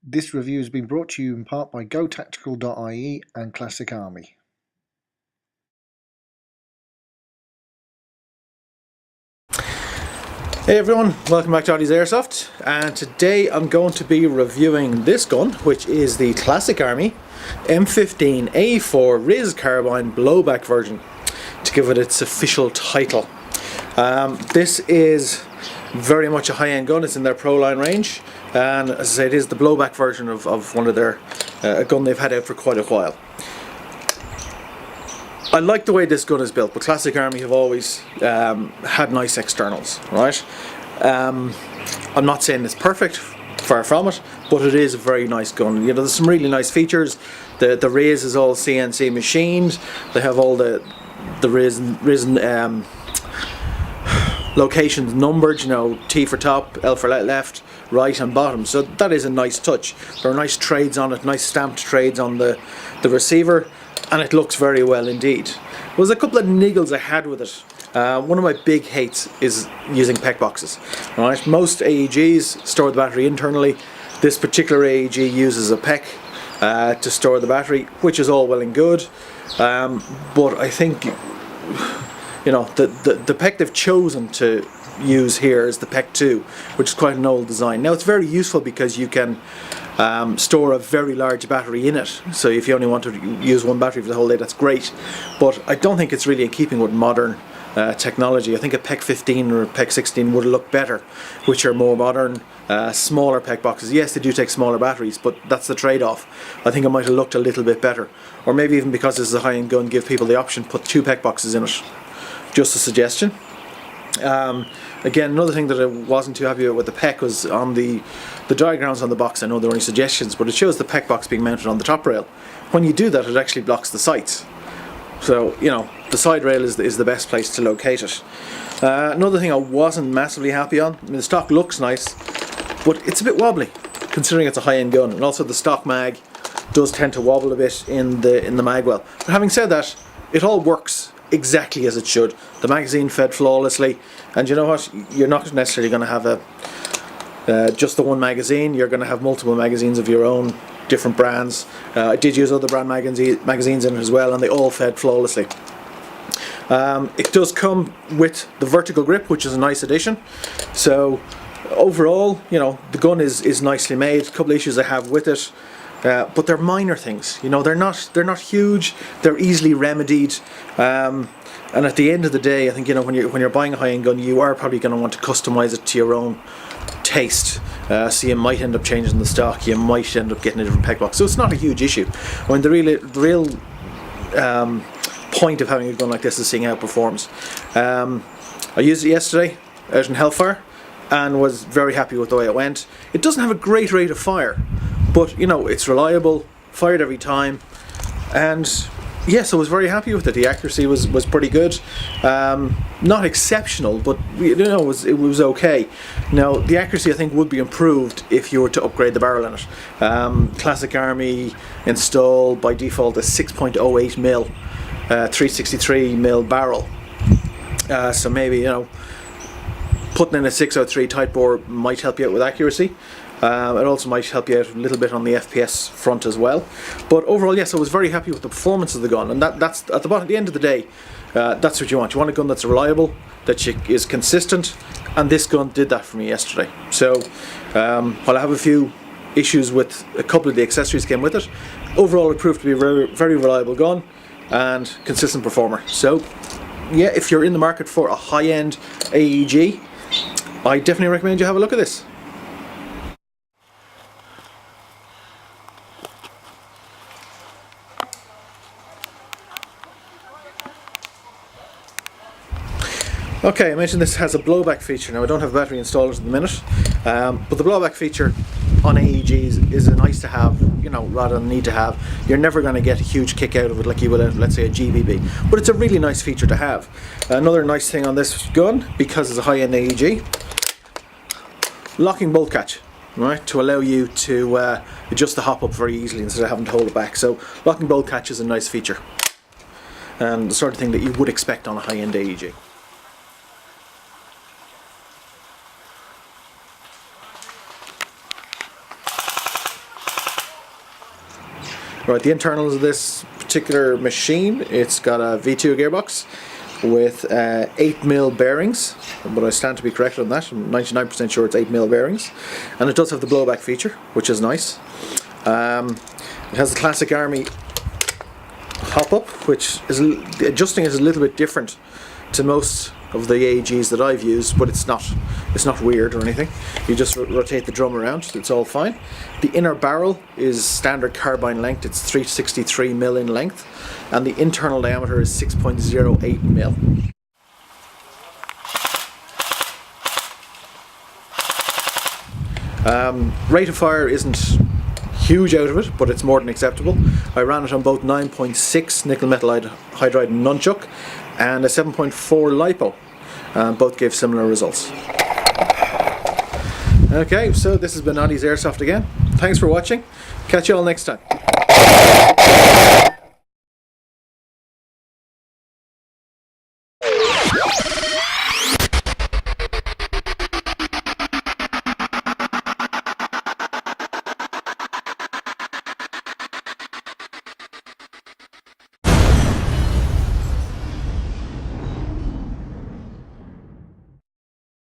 This review has been brought to you in part by GoTactical.ie and Classic Army. Hey everyone, welcome back to Oddie's Airsoft, and today I'm going to be reviewing this gun, which is the Classic Army M15 A4 RIS Carbine Blowback version, to give it its official title. This is very much a high-end gun. It's in their Pro line range, and as I say, it is the blowback version of one of their a gun they've had out for quite a while. I like the way this gun is built, but Classic Army have always had nice externals, right? I'm not saying it's perfect, far from it, but it is a very nice gun. You know, there's some really nice features. The RIS is all CNC machined. They have all the RIS locations numbered, you know, T for top, L for left, right and bottom, so that is a nice touch. There are nice trades on it, nice stamped trades on the receiver, and it looks very well indeed. There was a couple of niggles I had with it. One of my big hates is using PEC boxes. Right? Most AEGs store the battery internally. This particular AEG uses a PEC to store the battery, which is all well and good, but I think, you know, the PEC they've chosen to use here is the PEC 2, which is quite an old design. Now it's very useful because you can store a very large battery in it, so if you only want to use one battery for the whole day, that's great, but I don't think it's really in keeping with modern technology. I think a PEC 15 or a PEC 16 would look better, which are more modern, smaller PEC boxes. Yes, they do take smaller batteries, but that's the trade-off. I think it might have looked a little bit better, or maybe even because this is a high-end gun, give people the option to put 2 PEC boxes in it. Just a suggestion. Again, another thing that I wasn't too happy with the PEC was on the diagrams on the box. I know they're only suggestions, but it shows the PEC box being mounted on the top rail. When you do that, it actually blocks the sights. So, you know, the side rail is the best place to locate it. Another thing I wasn't massively happy on, I mean, the stock looks nice, but it's a bit wobbly, considering it's a high-end gun, and also the stock mag does tend to wobble a bit in the mag well. But having said that, it all works exactly as it should. The magazine fed flawlessly, and you know what, you're not necessarily going to have just the one magazine. You're going to have multiple magazines of your own, different brands. I did use other brand magazines in it as well, and they all fed flawlessly. It does come with the vertical grip, which is a nice addition. So overall, you know, the gun is nicely made. A couple of issues I have with it, but they're minor things. You know, they're not huge. They're easily remedied. And at the end of the day, I think, you know, when you're buying a high-end gun, you are probably going to want to customize it to your own taste. So you might end up changing the stock. You might end up getting a different PEC box. So it's not a huge issue. When the real point of having a gun like this is seeing how it performs. I used it yesterday out in Hellfire and was very happy with the way it went. It doesn't have a great rate of fire, but you know, it's reliable, fired every time, and yes, I was very happy with it. The accuracy was pretty good. Not exceptional, but you know, it was okay. Now the accuracy I think would be improved if you were to upgrade the barrel in it. Classic Army install by default a 6.08mm 363mm barrel. So maybe, you know, putting in a 603 tight bore might help you out with accuracy. It also might help you out a little bit on the FPS front as well. But overall, yes, I was very happy with the performance of the gun, and that's at the end of the day, that's what you want. You want a gun that's reliable, that is consistent, and this gun did that for me yesterday. So while I have a few issues with a couple of the accessories came with it, overall it proved to be a very, very reliable gun and consistent performer. So yeah, if you're in the market for a high-end AEG, I definitely recommend you have a look at this. Okay, I mentioned this has a blowback feature. Now I don't have battery installed at the minute, but the blowback feature on AEGs is a nice to have, you know, rather than need to have. You're never going to get a huge kick out of it like you would out of, let's say, a GBB, but it's a really nice feature to have. Another nice thing on this gun, because it's a high-end AEG, locking bolt catch, right, to allow you to adjust the hop up very easily instead of having to hold it back. So locking bolt catch is a nice feature, and the sort of thing that you would expect on a high-end AEG. Right, the internals of this particular machine, it's got a V2 gearbox with 8mm bearings, but I stand to be corrected on that. I'm 99% sure it's 8mm bearings, and it does have the blowback feature, which is nice. It has the classic Army hop-up, which is adjusting is a little bit different to most of the AEGs that I've used, but it's not weird or anything. You just rotate the drum around, it's all fine. The inner barrel is standard carbine length, it's 363mm in length, and the internal diameter is 6.08mm. Rate of fire isn't huge out of it, but it's more than acceptable. I ran it on both 9.6 nickel metal hydride nunchuck and a 7.4 lipo, and both gave similar results. Okay, so this has been Noddy's Airsoft again. Thanks for watching. Catch you all next time.